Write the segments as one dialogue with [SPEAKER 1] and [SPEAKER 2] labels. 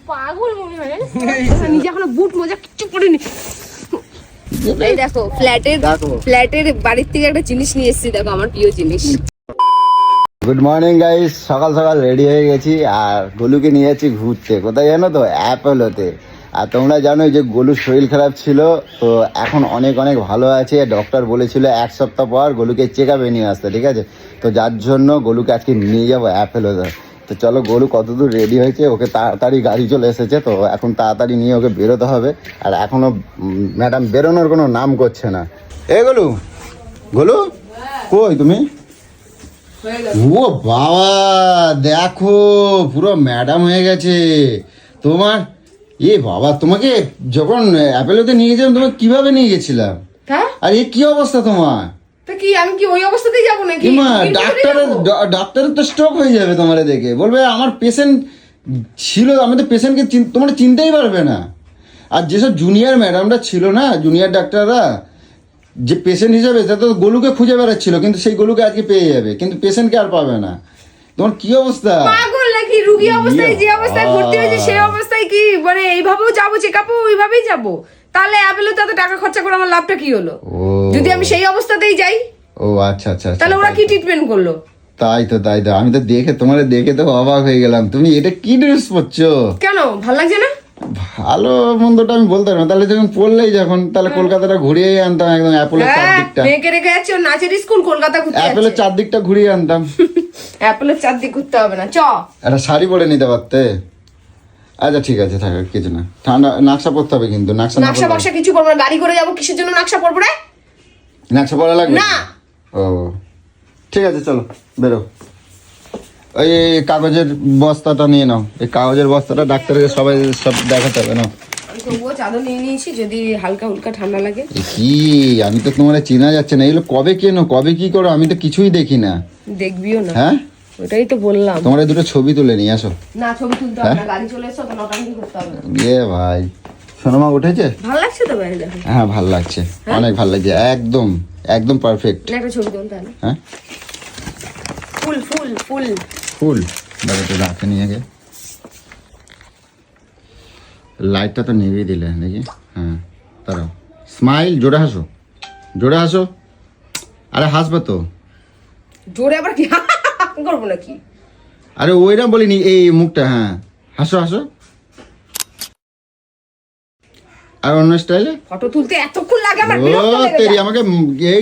[SPEAKER 1] পাগল মনে হয় নিজে এখনো বুট মোজা কিচ্ছু পড়িনি। এই দেখো ফ্ল্যাটের বাড়ির থেকে একটা জিনিস নিয়ে এসেছি, দেখো আমার প্রিয় জিনিস।
[SPEAKER 2] গুড মর্নিং গাইস, সকাল সকাল রেডি হয়ে গেছি আর গোলুকে নিয়ে যাচ্ছি ঘুরতে। কোথায় জানো তো? অ্যাপোলোতে। আর তোমরা জানো যে গোলুর শরীর খারাপ ছিল, তো এখন অনেক অনেক ভালো আছে। ডক্টর বলেছিল 1 সপ্তাহ পর গোলুকে চেক আপে নিয়ে আসতে, ঠিক আছে? তো যার জন্য গোলুকে আজকে নিয়ে যাবো অ্যাপোলোতে। তো চলো, গোলু কতদূর রেডি হয়েছে, ওকে তাড়াতাড়ি গাড়ি চলে এসেছে, তো এখন তাড়াতাড়ি নিয়ে ওকে বেরোতে হবে। আর এখনও ম্যাডাম বেরোনোর কোনো নাম করছে না। গোলু, গোলু কই তুমি? ও বাবা, দেখো পুরো ম্যাডাম হয়ে গেছে তোমার। বাবা, তোমাকে যখন অ্যাপোলোতে নিয়ে গেছিলাম, তোমাকে কিভাবে নিয়ে গেছিলাম? আর কি অবস্থা তোমার?
[SPEAKER 1] কি আমি কি ওই অবস্থাতেই যাবো নাকি?
[SPEAKER 2] ডাক্তারের তো স্ট্রোক হয়ে যাবে তোমার দেখে। বলবে আমার পেশেন্ট ছিল, আমি তো পেশেন্টকে তোমরা চিনতেই পারবে না। আর যেসব জুনিয়র ম্যাডামরা ছিল না, জুনিয়র ডাক্তাররা, যে পেশেন্ট হিসাবে তা তো গোলুকে খুঁজে বেড়াচ্ছিল, কিন্তু সেই গোলুকে আজকে পেয়ে যাবে, কিন্তু পেশেন্টকে আর পাবে না। তোমার কি অবস্থা?
[SPEAKER 1] পাগল নাকি? রোগী অবস্থায় যে অবস্থায় ভর্তি হয়েছে সেই অবস্থায় কি মানে এইভাবেও যাবো চেকআপও ওইভাবেই যাবো? তাহলে অ্যাপোলোতে এত টাকা খরচা করে আমার লাভটা কি হলো যদি আমি সেই অবস্থাতেই যাই?
[SPEAKER 2] ও আচ্ছা আচ্ছা,
[SPEAKER 1] তাহলে ওরা কি ট্রিটমেন্ট করলো?
[SPEAKER 2] তাই তো আমি তো তোমার দেখে তো অবাক হয়ে গেলাম। তুমি এটা কি ড্রেস পরছো?
[SPEAKER 1] কেন, ভালো লাগছে না?
[SPEAKER 2] ভালো মন্দটা আমি বলতে পারবো না, তাহলে যখন পড়লেই যখন তাহলে কলকাতাটা ঘুরিয়ে আনতাম একদম অ্যাপোলোর চারদিকটা।
[SPEAKER 1] মেয়েকে রেখে যাচ্ছে ওর নাচের স্কুল, কলকাতা ঘুরতে যাচ্ছে।
[SPEAKER 2] অ্যাপোলোর চারদিকটা ঘুরিয়ে আনতাম।
[SPEAKER 1] অ্যাপোলোর চারদিক ঘুরতে হবে না, চ
[SPEAKER 2] একটা শাড়ি পরে নিতে পারতে। আচ্ছা ঠিক আছে, থাক, কিছু না। ঠান্ডা নকশা পরতে হবে কিন্তু।
[SPEAKER 1] নকশা বক্সা কিছু করবো না, গাড়ি করে যাবো, কিসের জন্য নকশা পরবো রে?
[SPEAKER 2] নকশা পরা লাগবে
[SPEAKER 1] না।
[SPEAKER 2] ও ঠিক আছে, চলো বেরো। ওই কাগজের বস্তাটা নিয়ে নাও। এই কাগজের বস্তাটা ডাক্তারকে সবাই সব দেখাতে হবে না।
[SPEAKER 1] তবুও চাদর নিয়ে নিয়েছি, যদি হালকা হুলকা ঠান্ডা লাগে।
[SPEAKER 2] কি, আমি তো তোমার চেনা যাচ্ছে না। এগুলো কবে কেনো, কবে কি করো, আমি তো কিছুই দেখি না।
[SPEAKER 1] দেখবিও না।
[SPEAKER 2] হ্যাঁ,
[SPEAKER 1] ওটাই তো বললাম।
[SPEAKER 2] তোমার দুটো ছবি তুলে নিয়ে আসো।
[SPEAKER 1] না, ছবি তুলতে হবে না, গাড়ি চলে এসো, তো নটাঙ্কি করতে হবে না।
[SPEAKER 2] ভাই, সোনামা উঠেছে?
[SPEAKER 1] ভালো লাগছে তো ভাই? দেখো,
[SPEAKER 2] হ্যাঁ ভালো লাগছে, অনেক ভালো লাগছে, একদম একদম পারফেক্ট।
[SPEAKER 1] একটা ছবি তুলতে হবে।
[SPEAKER 2] হ্যাঁ,
[SPEAKER 1] ফুল ফুল ফুল
[SPEAKER 2] ফুল বাড়িতে রাখে নিয়ে গে। লাইটটা তো নিভিয়ে দিলে দেখি। হ্যাঁ, তারা স্মাইল, জোরে হাসো, জোরে হাসো। আরে হাসবে তো
[SPEAKER 1] জোরে, আবার কি করবো নাকি?
[SPEAKER 2] আরে ওইটা বলিনি, এই মুখটা। হ্যাঁ, হাসো হাসো। আর অন্য স্টাইলে
[SPEAKER 1] ফটো তুলতে এতক্ষণ লাগে আমার,
[SPEAKER 2] ও
[SPEAKER 1] বিরক্ত লেগে
[SPEAKER 2] তেরি,
[SPEAKER 1] যায়।
[SPEAKER 2] আমাকে এই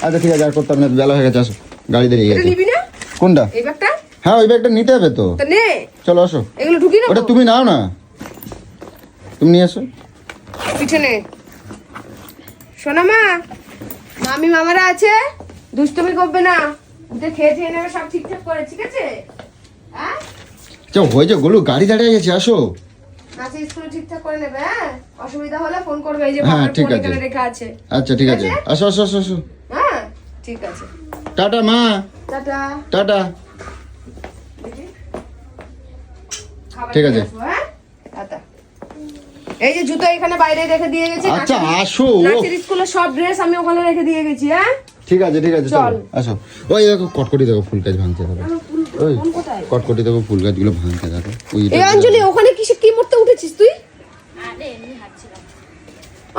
[SPEAKER 2] আচ্ছা ঠিক আছে, আর করতাম না, বেলা হয়ে গেছে, আসো, গাড়ি দেরিয়ে
[SPEAKER 1] এটা
[SPEAKER 2] গেছে।
[SPEAKER 1] নিবি না
[SPEAKER 2] কোনটা?
[SPEAKER 1] এই ব্যাগটা?
[SPEAKER 2] হ্যাঁ, ওই ব্যাগটা নিতে হবে তো।
[SPEAKER 1] তো নে,
[SPEAKER 2] চলো আসো।
[SPEAKER 1] এগুলো ঢুকি না?
[SPEAKER 2] ওটা তুমি নাও না, তুমি নিয়ে আসো।
[SPEAKER 1] পিছনে শোনা মা, মামি মামারা আছে, দুষ্টুমি করবে না, উঠে খেয়ে খেয়ে নেবে, সব ঠিকঠাক করে, ঠিক আছে? হ্যাঁ,
[SPEAKER 2] চল হয়েছে গোলু, গাড়ি দাঁড়িয়ে গেছে, আসো।
[SPEAKER 1] নাচে স্কুলে ঠিকঠাক করে নেবে। হ্যাঁ, অসুবিধা হলে ফোন করবে, এই যে
[SPEAKER 2] হ্যাঁ,
[SPEAKER 1] বাবার
[SPEAKER 2] ঠিক
[SPEAKER 1] ফোন
[SPEAKER 2] আছে।
[SPEAKER 1] এখানে রেখা আছে।
[SPEAKER 2] আচ্ছা ঠিক আছে, আসো আসো আসো আসো।
[SPEAKER 1] হ্যাঁ ঠিক আছে,
[SPEAKER 2] টাটা মা,
[SPEAKER 1] টাটা।
[SPEAKER 2] টাটা।
[SPEAKER 1] খাবার
[SPEAKER 2] ঠিক আছে।
[SPEAKER 1] নিয়ে আসবো, হ্যাঁ টাটা। এই যে জুতো এখানে বাইরে রেখে দিয়ে গেছি।
[SPEAKER 2] আচ্ছা আসো।
[SPEAKER 1] নাচের স্কুলের সব ড্রেস আমি ওখানে রেখে দিয়ে গেছি। হ্যাঁ
[SPEAKER 2] ঠিক আছে ঠিক আছে,
[SPEAKER 1] চল।
[SPEAKER 2] চল আসো। ওই দেখো কটকটি, দেখো ফুল গাছ ভাঙছে, দেখো ওই
[SPEAKER 1] ফোন কোথায়?
[SPEAKER 2] কটকটি, দেখো ফুল গাছগুলো ভাঙছে, দেখো ওই।
[SPEAKER 1] এই অঞ্জলি, ওখানে কি মরতে উঠেছিস তুই?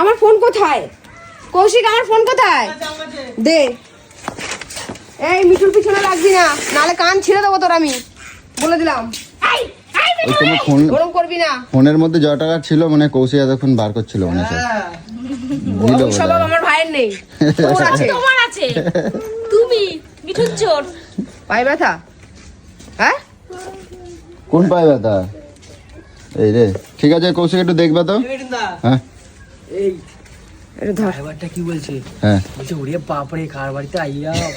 [SPEAKER 1] আমার ফোন কোথায়? কৌশিক, আমার ফোন কোথায়? দে। এই মিঠুর পিছনে লাগবি না, নালে কান ছিঁড়ে দেবো তোর, আমি বলে দিলাম।
[SPEAKER 2] ওই তোমার ফোন,
[SPEAKER 1] গরম করবি না।
[SPEAKER 2] ফোনের মধ্যে যত টাকা ছিল মানে কৌশিক এতক্ষণ বার করছিল মনে হয়। দিল
[SPEAKER 1] ওই সব আমার ভাইয়ের নেই, তোর আছে।
[SPEAKER 3] তোমার আছে, তুমি মিঠুন চোর।
[SPEAKER 1] পায়ে ব্যথা? হ্যাঁ,
[SPEAKER 2] কোন পায়ে ব্যথা? এই রে, ঠিক আছে কৌশিক একটু দেখবে তো। হ্যাঁ,
[SPEAKER 4] এই
[SPEAKER 1] এটা ধর।
[SPEAKER 4] ড্রাইভারটা কি বলছে?
[SPEAKER 2] হ্যাঁ
[SPEAKER 4] বলছে ওরে বাপরে, কার বাড়িতে আইয়া।
[SPEAKER 3] হ্যাঁ,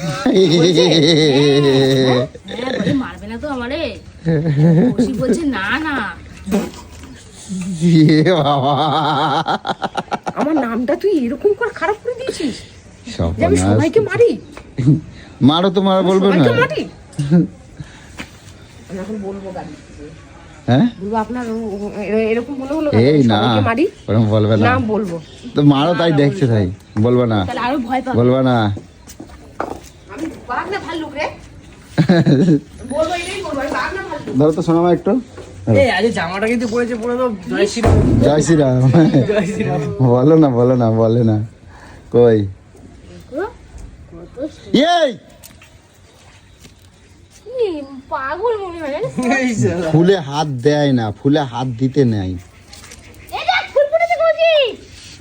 [SPEAKER 3] বলে মারবে না তো আমারে? কৌশিক বলছে না না।
[SPEAKER 2] বাবা,
[SPEAKER 1] আমার নামটা তুই এরকম করে খারাপ করে দিয়েছিস যে আমি
[SPEAKER 2] সর্বনাশ।
[SPEAKER 1] সবাইকে মারি।
[SPEAKER 2] মারো তো, মারা বলবে না।
[SPEAKER 1] সবাইকে মারি। আমি এখন বলবো গাড়ি,
[SPEAKER 2] হ্যাঁ,
[SPEAKER 1] বলবো আপনার এরকম মনে হলো
[SPEAKER 2] এই না,
[SPEAKER 1] সবাইকে মারি।
[SPEAKER 2] ওরকম বলবে না।
[SPEAKER 1] না বলবো
[SPEAKER 2] তো মারো, তাই দেখছে তাই বলবে না,
[SPEAKER 3] তাহলে আরো ভয় পাবে।
[SPEAKER 2] বলবে না।
[SPEAKER 1] আমি বাঘ না ভাল্লুক রে?
[SPEAKER 2] ধরো তো শোনো একটু।
[SPEAKER 4] এই আজ জামাটা কিন্তু পড়েছে পুরো তো জয় শ্রীরাম।
[SPEAKER 2] জয় শ্রীরাম।
[SPEAKER 4] জয় শ্রীরাম।
[SPEAKER 2] বলো না বলো না বলে না কই এই
[SPEAKER 3] কি পাগল মনে হয় জানিস?
[SPEAKER 4] এই শালা।
[SPEAKER 2] ফুলে হাত দেয় না, ফুলে হাত দিতে নেই।
[SPEAKER 3] এই দেখ ফুল ফুটেছে কচি।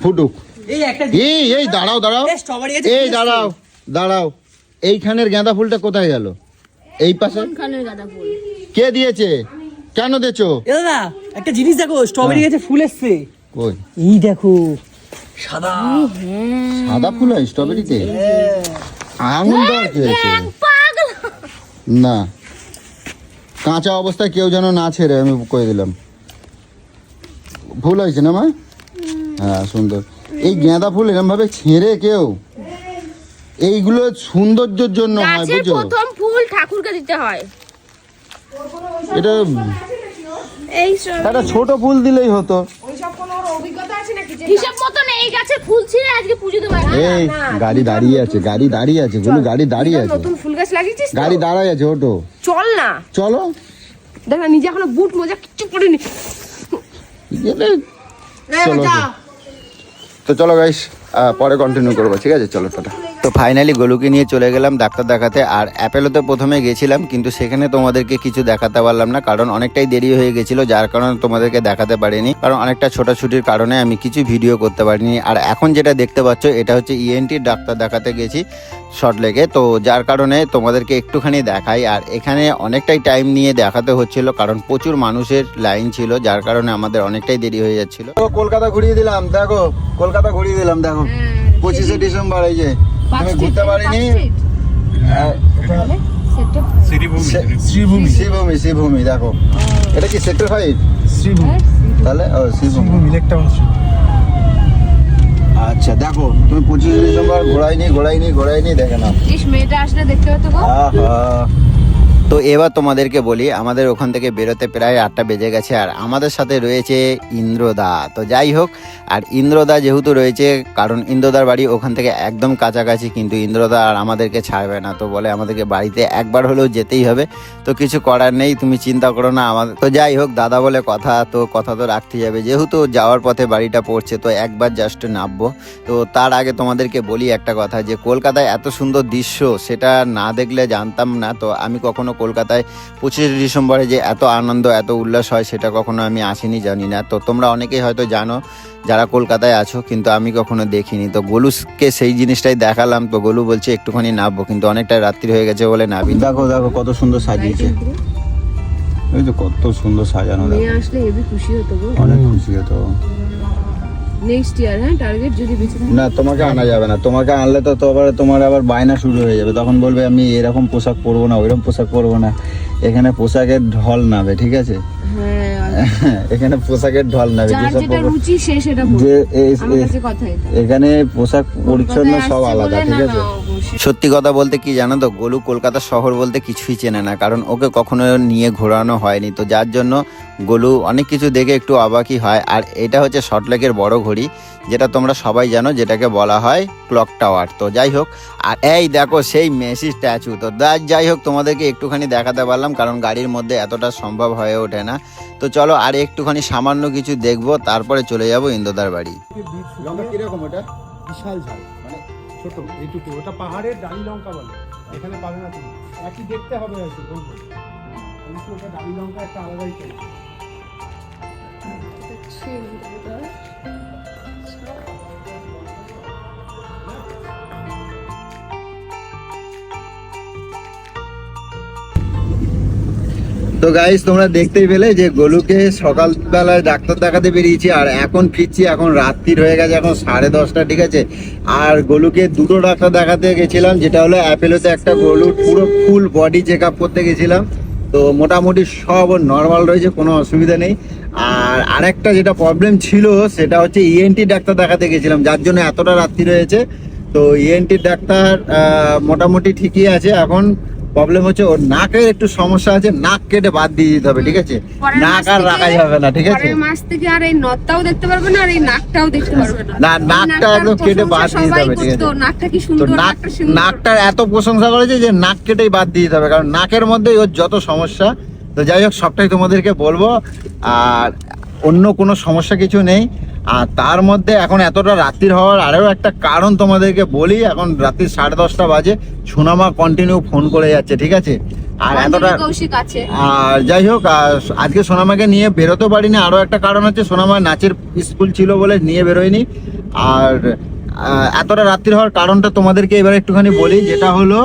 [SPEAKER 2] ফুটুক।
[SPEAKER 4] এই একটা
[SPEAKER 2] এই দাঁড়াও দাঁড়াও,
[SPEAKER 4] এই স্ট্রবেরি আছে।
[SPEAKER 2] এই দাঁড়াও দাঁড়াও, এইখানের গাঁদা ফুলটা কোথায় গেল? এই পাশে
[SPEAKER 3] কোনখানের গাঁদা ফুল?
[SPEAKER 2] কে দিয়েছে? কেন দিয়েছো?
[SPEAKER 4] এ দাদা একটা জিনিস দেখো, স্ট্রবেরি গাছে ফুল এসছে।
[SPEAKER 2] কই
[SPEAKER 4] এই দেখো সাদা।
[SPEAKER 2] সাদা ফুল হয় স্ট্রবেরিতে? আঙুল দেওয়া খেয়েছে
[SPEAKER 3] পাগল।
[SPEAKER 2] না, কাঁচা অবস্থায় কেউ যেন না ছেড়ে, আমি কয়ে দিলাম। ফুল হয়েছে না মা? হ্যাঁ সুন্দর। এই গাঁদা ফুল এরকম ভাবে ছেড়ে কেউ, এইগুলো সৌন্দর্যের জন্য হয়
[SPEAKER 3] গাছের
[SPEAKER 2] বুঝছো?
[SPEAKER 3] প্রথম ফুল ঠাকুরকে দিতে হয়।
[SPEAKER 2] এটা
[SPEAKER 3] এই
[SPEAKER 2] একটা ছোট ফুল দিলেই হতো।
[SPEAKER 1] ওইসব কোনো ওর অভিজ্ঞতা আছে নাকি যে
[SPEAKER 3] হিসাব মতন এই গাছের ফুল ছিঁড়ে আজকে পুজো দেবো।
[SPEAKER 2] এই গাড়ি দাঁড়িয়ে আছে, গাড়ি দাঁড়িয়ে আছে, গুলো গাড়ি দাঁড়িয়ে আছে,
[SPEAKER 1] নতুন ফুল গাছ লাগিয়েছিস তো?
[SPEAKER 2] গাড়ি দাঁড়ায় আছে, ওটো
[SPEAKER 1] চল না,
[SPEAKER 2] চলো।
[SPEAKER 1] দেখ না নিজে এখনো বুট মোজা কিচ্ছু পরিনি।
[SPEAKER 2] গেলে চলো তো, চলো গাইস পরে কন্টিনিউ করবো, ঠিক আছে? চলো টাটা। তো ফাইনালি গোলুকে নিয়ে চলে গেলাম ডাক্তার দেখাতে। আর অ্যাপেলোতে প্রথমে গেছিলাম, কিন্তু সেখানে তোমাদেরকে কিছু দেখাতে পারলাম না, কারণ অনেকটাই দেরি হয়ে গেছিলো, যার কারণে তোমাদেরকে দেখাতে পারিনি, কারণ অনেকটা ছোটাছুটির কারণে আমি কিছু ভিডিও করতে পারিনি। আর এখন যেটা দেখতে পাচ্ছ, এটা হচ্ছে ইএনটির ডাক্তার দেখাতে গেছি সল্টলেকে, তো যার কারণে তোমাদেরকে একটুখানি দেখাই। আর এখানে অনেকটাই টাইম নিয়ে দেখাতে হচ্ছিল, কারণ প্রচুর মানুষের লাইন ছিল, যার কারণে আমাদের অনেকটাই দেরি হয়ে যাচ্ছিল। কলকাতা ঘুরিয়ে দিলাম, দেখো কলকাতা ঘুরিয়ে দিলাম, দেখো 25শে ডিসেম্বর, এই যে আমি ঘুরতে পারিনি। শ্রীভূমি দেখো, এটা কি সেক্টর 5? শ্রীভূমি তাহলে শ্রীভূমি ইলেকট্রন। আচ্ছা দেখো, তুমি 25শে ডিসেম্বর ঘোরাইনি দেখে নাও।
[SPEAKER 1] মেয়েটা আসলে দেখতে হতো গো।
[SPEAKER 2] আহা। তো এবার তোমাদেরকে বলি, আমাদের ওখান থেকে বেরোতে প্রায় 8টা বেজে গেছে, আর আমাদের সাথে রয়েছে ইন্দ্রদা। তো যাই হোক, আর ইন্দ্রদা যেহেতু রয়েছে, কারণ ইন্দ্রদার বাড়ি ওখান থেকে একদম কাছাকাছি, কিন্তু ইন্দ্রদা আর আমাদেরকে ছাড়বে না, তো বলে আমাদেরকে বাড়িতে একবার হলেও যেতেই হবে। তো কিছু করার নেই, তুমি চিন্তা করো না আমাদের। তো যাই হোক, দাদা বলে কথা, তো কথা তো রাখতেই হবে, যেহেতু যাওয়ার পথে বাড়িটা পড়ছে, তো একবার জাস্ট নামবো। তো তার আগে তোমাদেরকে বলি একটা কথা, যে কলকাতায় এত সুন্দর দৃশ্য, সেটা না দেখলে জানতাম না। তো আমি কখনো কলকাতায় 25শে ডিসেম্বরে যে এত আনন্দ, এত উল্লাস হয়, সেটা কখনো আমি আসিনি, জানি না। তো তোমরা অনেকেই হয়তো জানো যারা কলকাতায় আছো, কিন্তু আমি কখনো দেখিনি। তো গোলুকে সেই জিনিসটাই দেখালাম, তো গোলু বলছে একটুখানি নামবো, কিন্তু অনেকটাই রাত্রি হয়ে গেছে বলে নাবি। দেখো দেখো কত সুন্দর সাজিয়েছে, এই তো কত সুন্দর সাজানো,
[SPEAKER 1] মেয়ে আসলে হেবি খুশি হতো গো।
[SPEAKER 2] অনেক খুশি হতো।
[SPEAKER 1] নেক্সট ইয়ার হ্যাঁ, টার্গেট যদি বেঁচে থাকে।
[SPEAKER 2] না তোমাকে আনা যাবে না, তোমাকে আনলে তো তোমার আবার বায়না শুরু হয়ে যাবে, তখন বলবে আমি এরকম পোশাক পরবো না, ওইরকম পোশাক পরবো না। এখানে পোশাকের ঢল নাবে, ঠিক আছে?
[SPEAKER 1] হ্যাঁ,
[SPEAKER 2] এখানে পোশাকের ঢল নাবে,
[SPEAKER 1] যার যেটা রুচি সে সেটা পরবে।
[SPEAKER 2] যে
[SPEAKER 1] আমার কাছে কথাই তো।
[SPEAKER 2] এখানে পোশাক পরিচ্ছন্ন সব
[SPEAKER 1] আসছে
[SPEAKER 2] আলাদা,
[SPEAKER 1] বলে
[SPEAKER 2] ঠিক
[SPEAKER 1] না,
[SPEAKER 2] আছে?
[SPEAKER 1] না, অবশ্যই।
[SPEAKER 2] সত্যি কথা বলতে কি জানো তো, গোলু কলকাতা শহর বলতে কিছুই চেনে না, কারণ ওকে কখনো নিয়ে ঘোরানো হয়নি, তো যার জন্য গোলু অনেক কিছু দেখে একটু অবাকই হয়। আর এটা হচ্ছে সল্টলেকের বড় ঘড়ি, যেটা তোমরা সবাই জানো, যেটাকে বলা হয় ক্লক টাওয়ার। তো যাই হোক, আর এই দেখো সেই মেসি স্ট্যাচু। তো যাই হোক, তোমাদেরকে একটুখানি দেখাতে পারলাম, কারণ গাড়ির মধ্যে এতটা সম্ভব হয়ে ওঠে না। তো চলো আর একটুখানি সামান্য কিছু দেখবো, তারপরে চলে যাবো ইন্দ্রদার বাড়ি। কিরকম ওটা?
[SPEAKER 5] বিশাল ঝাল, মানে ছোট এইটুকু, ওটা পাহাড়ের ডালি লঙ্কা বলে, এখানে পাবে না তুমি। একই দেখতে হবে হয়তো, বলবো কিন্তু ওটা ডালি লঙ্কা একটা আলাদাই টাইপ।
[SPEAKER 2] তো গাইস, তোমরা দেখতেই পেলে যে গোলুকে সকালবেলায় ডাক্তার দেখাতে বেরিয়েছি, আর এখন ফিরছি, এখন রাত্রির হয়ে গেছে, এখন 10:30, ঠিক আছে? আর গোলুকে দুটো ডাক্তার দেখাতে গেছিলাম, যেটা হলো অ্যাপেলোতে একটা, গোলুর পুরো ফুল বডি চেক আপ করতে গেছিলাম। তো মোটামুটি সব নর্মাল রয়েছে, কোনো অসুবিধা নেই। আর আরেকটা যেটা প্রবলেম ছিল, সেটা হচ্ছে ইএনটি ডাক্তার দেখাতে গেছিলাম, যার জন্য এতটা রাত্রি রয়েছে। তো ইএনটি ডাক্তার মোটামুটি ঠিকই আছে। এখন প্রবলেম হচ্ছে ওর নাকের একটু সমস্যা আছে, নাক কেটে বাদ দিয়ে দিতে হবে, ঠিক আছে? নাক আর রাখা যাবে না, ঠিক আছে?
[SPEAKER 1] পরের মাস থেকে আর এই নথটাও দেখতে পারবে না, আর এই নাকটাও দেখতে পারবে না।
[SPEAKER 2] না, নাকটা একদম কেটে বাদ দিয়ে দিতে হবে, ঠিক আছে?
[SPEAKER 1] নাকটা কি
[SPEAKER 2] তো
[SPEAKER 1] সুন্দর, নাকটা সুন্দর।
[SPEAKER 2] নাকটার এত প্রশংসা করেছে যে নাক কেটেই বাদ দিয়ে দিতে হবে, কারণ নাকের মধ্যে ওর যত সমস্যা, তো যাই হোক সবটাই তোমাদেরকে বলবো, আর অন্য কোনো সমস্যা কিছু নেই। আর তার মধ্যে এখন এতটা রাত্রির হওয়ার আরও একটা কারণ তোমাদেরকে বলি। এখন রাত্রি 10:30 বাজে, সোনামা কন্টিনিউ ফোন করে যাচ্ছে, ঠিক আছে? আর এতটা
[SPEAKER 1] কৌশিক আছে।
[SPEAKER 2] আর যাই হোক আজকে সোনামাকে নিয়ে বেরোতে পারিনি, আরও একটা কারণ হচ্ছে সোনামা নাচের স্কুল ছিল বলে নিয়ে বেরোয়নি। আর এতটা রাত্রির হওয়ার কারণটা তোমাদেরকে এবার একটুখানি বলি, যেটা হলো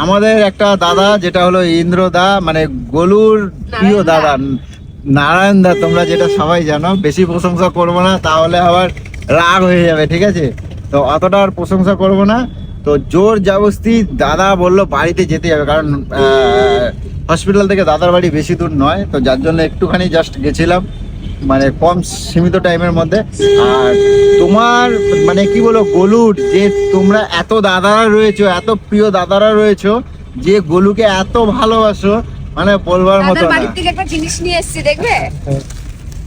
[SPEAKER 2] আমাদের একটা দাদা, যেটা হলো ইন্দ্রদা, মানে গোলুর প্রিয় দাদা নারায়ণ দা, তোমরা যেটা সবাই জানো। বেশি প্রশংসা করবো না, তাহলে আবার রাগ হয়ে যাবে, ঠিক আছে? তো অতটা আর প্রশংসা করবো না। তো জোর জবরদস্তি দাদা বললো বাড়িতে যেতে হবে, কারণ হসপিটাল থেকে দাদার বাড়ি বেশি দূর নয়। তো যার জন্য একটুখানি জাস্ট গেছিলাম, মানে কম সীমিত টাইমের মধ্যে। আর তোমার মানে কি বলো গোলুর, যে তোমরা এত দাদারা রয়েছো, এত প্রিয় দাদারা রয়েছো, যে গোলুকে এত ভালোবাসো, মানে বলবার মতো
[SPEAKER 1] দাদার
[SPEAKER 2] না।
[SPEAKER 1] বাড়ির থেকে একটা জিনিস নিয়ে এসেছি, দেখবে?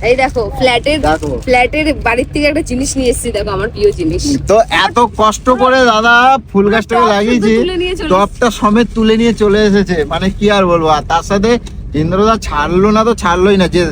[SPEAKER 1] এই দেখো,
[SPEAKER 2] দেখো।
[SPEAKER 1] ফ্ল্যাটের বাড়ির থেকে একটা জিনিস নিয়ে এসেছি, দেখো আমার প্রিয় জিনিস।
[SPEAKER 2] তো এত কষ্ট করে দাদা ফুল গাছটাকে
[SPEAKER 1] টব
[SPEAKER 2] লাগিয়েছে,
[SPEAKER 1] শুধু তুলে নিয়ে চলে
[SPEAKER 2] টপটা সমেত তুলে নিয়ে চলে এসেছে, মানে কি আর বলবো। আর তার সাথে ইন্দ্রদা ছাড়লো না, তো ছাড়লোই না। যে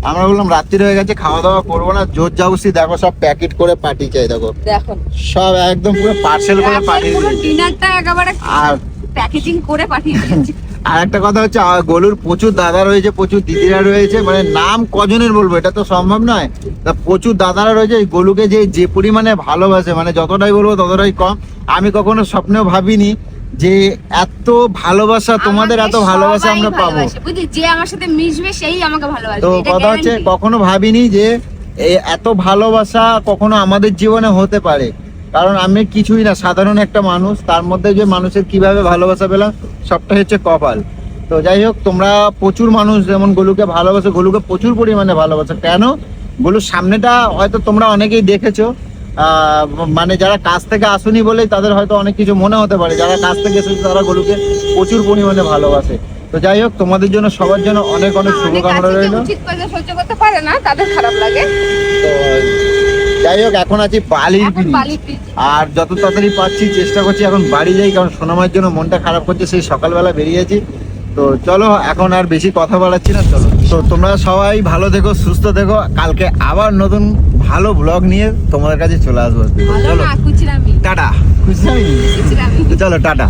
[SPEAKER 2] আমরা বললাম রাত্রি হয়ে গেছে, খাওয়া দাওয়া করবো না, জোর জবরদস্তি দেখো সব প্যাকেট করে পাঠিয়ে চাই, দেখো
[SPEAKER 1] দেখো
[SPEAKER 2] সব একদম পুরো পার্সেল করে পাঠিয়ে দিয়েছে।
[SPEAKER 1] ডিনারটা একেবারে
[SPEAKER 2] আর
[SPEAKER 1] প্যাকেজিং করে পাঠিয়ে দিয়েছি।
[SPEAKER 2] আর একটা কথা হচ্ছে, গোলুর প্রচুর দাদা রয়েছে, প্রচুর দিদিরা রয়েছে, মানে নাম কজনের বলবো, এটা তো সম্ভব নয়। তা প্রচুর দাদারা রয়েছে, এই গোলুকে যে পরিমাণে ভালোবাসে, মানে যতটাই বলবো ততটাই কম। আমি কখনো স্বপ্নেও ভাবিনি যে এত ভালোবাসা, তোমাদের এত
[SPEAKER 1] আমাকে
[SPEAKER 2] ভালোবাসা
[SPEAKER 1] সবাই
[SPEAKER 2] আমরা পাবো।
[SPEAKER 1] ভালোবাসে, বুঝলি? যে আমার সাথে মিশবে সেই আমাকে ভালোবাসবে,
[SPEAKER 2] তো
[SPEAKER 1] এটা
[SPEAKER 2] কথা হচ্ছে
[SPEAKER 1] guarantee।
[SPEAKER 2] কখনো ভাবিনি যে এত ভালোবাসা কখনো আমাদের জীবনে হতে পারে। কারণ আমি কিছুই না, সাধারণ একটা মানুষ, তার মধ্যে যে মানুষের কিভাবে ভালোবাসা পেলাম, সবটা হচ্ছে কপাল। তো যাই হোক, তোমরা প্রচুর মানুষ যেমন গোলুকে ভালোবাসো, গোলুকে প্রচুর পরিমাণে ভালোবাসো। কেন? গোলুর সামনেটা হয়তো তোমরা অনেকেই দেখেছো, মানে যারা কাছ থেকে আসুনি বলেই তাদের হয়তো অনেক কিছু মনে হতে পারে, যারা কাছ থেকে এসেছে তারা গোলুকে প্রচুর পরিমাণে ভালোবাসে। তো যাই হোক, তোমাদের জন্য সবার জন্য অনেক অনেক
[SPEAKER 1] অনেক
[SPEAKER 2] শুভকামনা
[SPEAKER 1] আছে যে
[SPEAKER 2] রইল।
[SPEAKER 1] উচিত করে সহ্য করতে পারে না, তাদের খারাপ লাগে।
[SPEAKER 2] তো যাই হোক, এখন আছি বালির
[SPEAKER 1] এখন
[SPEAKER 2] ব্রিজ।
[SPEAKER 1] বালির ব্রিজ।
[SPEAKER 2] আর যত তাড়াতাড়ি পাচ্ছি চেষ্টা করছি এখন বাড়ি যাই, কারণ সোনামার জন্য মনটা খারাপ করছে, সেই সকালবেলা বেরিয়েছি। তো চলো, এখন আর বেশি কথা বাড়াচ্ছি না, চলো। তো তোমরা সবাই ভালো থেকো, সুস্থ থেকো। কালকে আবার নতুন ভালো ব্লগ নিয়ে তোমাদের কাছে চলে আসবো।
[SPEAKER 1] ভালো
[SPEAKER 2] চলো
[SPEAKER 1] না, কুচিরামি
[SPEAKER 2] টাটা। খুশি হয়নি?
[SPEAKER 1] কুচিরামি।
[SPEAKER 2] চলো টাটা।